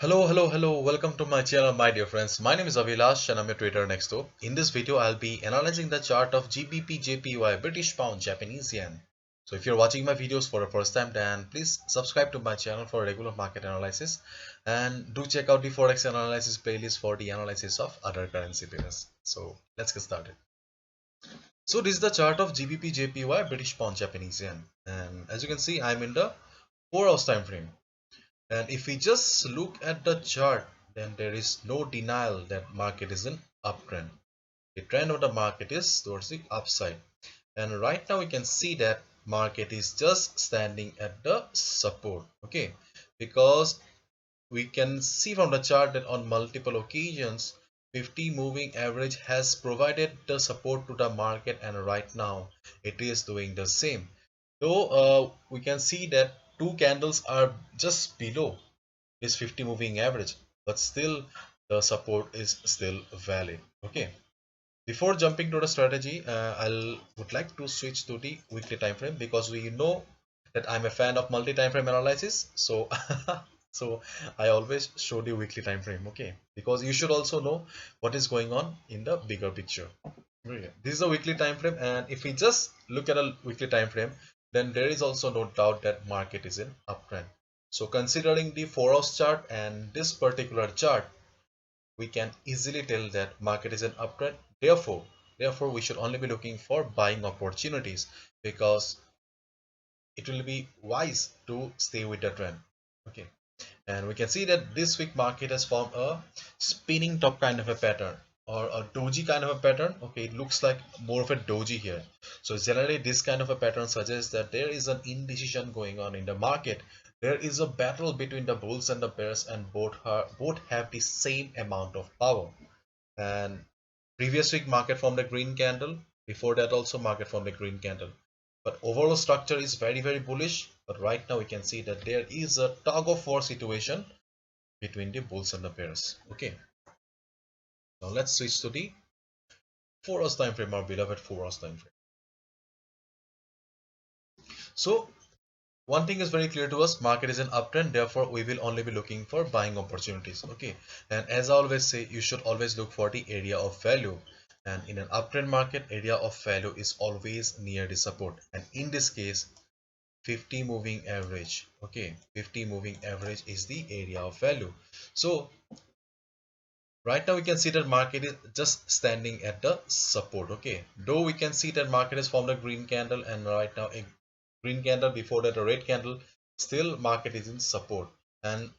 Hello. Welcome to my channel, my dear friends. My name is Avilash and I'm your trader next door. In this video, I'll be analyzing the chart of GBP JPY, British Pound, Japanese Yen. So if you're watching my videos for the first time, then please subscribe to my channel for regular market analysis and do check out the Forex analysis playlist for the analysis of other currency pairs. So let's get started. So this is the chart of GBP JPY, British Pound, Japanese Yen. And as you can see, I'm in the 4 hours time frame. And if we just look at the chart, then there is no denial that market is in uptrend. The trend of the market is towards the upside. And right now we can see that market is just standing at the support. Okay, because we can see from the chart that on multiple occasions 50 moving average has provided the support to the market, and right now it is doing the same. Though we can see that two candles are just below is 50 moving average, but still the support is still valid. Okay, before jumping to the strategy, I'll would like to switch to the weekly time frame, because we know that I'm a fan of multi time frame analysis. So so I always show the weekly time frame. Okay, because you should also know what is going on in the bigger picture. Okay. This is a weekly time frame, and if we just look at a weekly time frame, then there is also no doubt that market is in uptrend. So considering the 4 hours chart and this particular chart, we can easily tell that market is an uptrend. Therefore we should only be looking for buying opportunities, because it will be wise to stay with the trend. Okay, and we can see that this week market has formed a spinning top kind of a pattern, or a doji kind of a pattern. Okay, it looks like more of a doji here. So generally this kind of a pattern suggests that there is an indecision going on in the market. There is a battle between the bulls and the bears, and both have the same amount of power. And previous week market formed a green candle, before that also market formed a green candle, but overall structure is very bullish. But right now we can see that there is a tug of war situation between the bulls and the bears. Okay, now let's switch to the 4 hours time frame, our beloved 4 hours time frame. So one thing is very clear to us: market is an uptrend, therefore we will only be looking for buying opportunities. Okay, and as I always say, you should always look for the area of value, and in an uptrend market, area of value is always near the support, and in this case 50 moving average. Okay, 50 moving average is the area of value. So right now we can see that market is just standing at the support. Okay, though we can see that market has formed a green candle, and right now a green candle, before that a red candle, still market is in support. And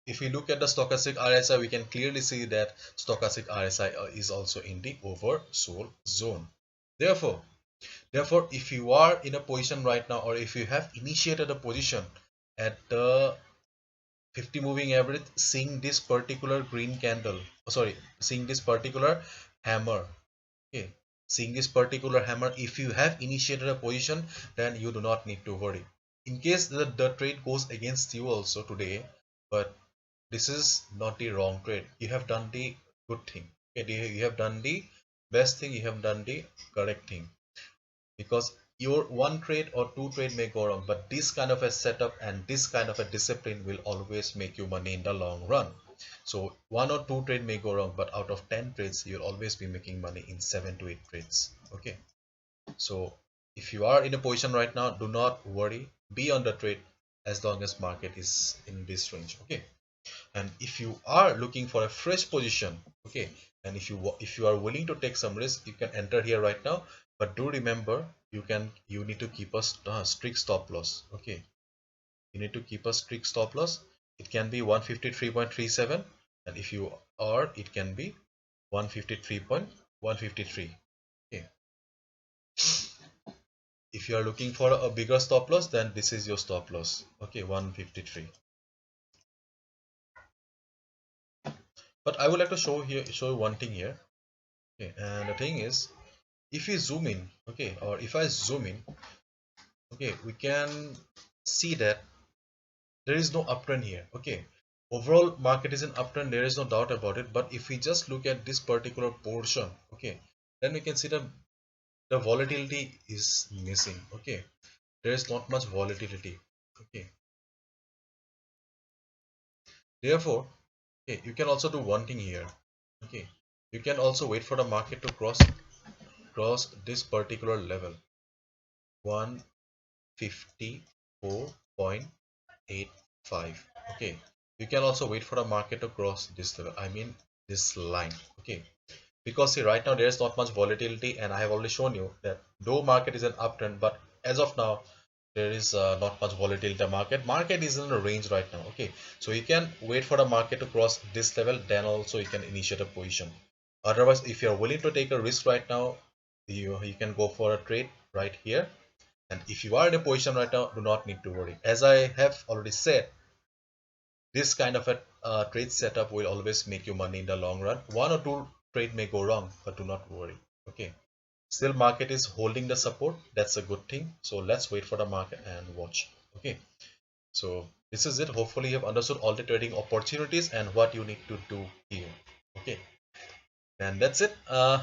if we look at the stochastic RSI, we can clearly see that stochastic RSI is also in the oversold zone. Therefore if you are in a position right now, or if you have initiated a position at the 50 moving average, seeing this particular green candle, seeing this particular hammer. Okay, seeing this particular hammer, if you have initiated a position, then you do not need to worry. In case the trade goes against you also today, but this is not the wrong trade. You have done the good thing. Okay, you have done the best thing, you have done the correct thing, because your one trade or two trade may go wrong, but this kind of a setup and this kind of a discipline will always make you money in the long run. So one or two trade may go wrong, but out of 10 trades you'll always be making money in 7 to 8 trades. Okay, so if you are in a position right now, do not worry, be on the trade as long as market is in this range. Okay, and if you are looking for a fresh position, okay, and if you are willing to take some risk, you can enter here right now. But do remember, you need to keep a strict stop loss. Okay, you need to keep a strict stop loss. It can be 153.37, and if you are, it can be 153.153. Okay, if you are looking for a bigger stop loss, then this is your stop loss. Okay, 153. But I would like to show you one thing here. Okay, and the thing is, if we zoom in, okay, or if I zoom in, okay, we can see that there is no uptrend here. Okay, overall market is an uptrend, there is no doubt about it. But if we just look at this particular portion, okay, then we can see that the volatility is missing. Okay, there is not much volatility. Okay, Therefore, okay, you can also do one thing here. Okay, you can also wait for the market to cross this particular level, 154.85. Okay, you can also wait for the market to cross this level, I mean this line. Okay, because see, right now there is not much volatility, and I have already shown you that though market is an uptrend, but as of now there is not much volatility in the market is in a range right now. Okay, so you can wait for the market to cross this level, then also you can initiate a position. Otherwise, if you are willing to take a risk right now, you can go for a trade right here. And if you are in a position right now, do not need to worry. As I have already said, this kind of a trade setup will always make you money in the long run. One or two trade may go wrong, but do not worry. Okay, still market is holding the support. That's a good thing. So let's wait for the market and watch. Okay, so this is it. Hopefully you have understood all the trading opportunities and what you need to do here. Okay, and that's it.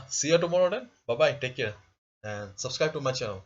See you tomorrow then. Bye bye, take care, and subscribe to my channel.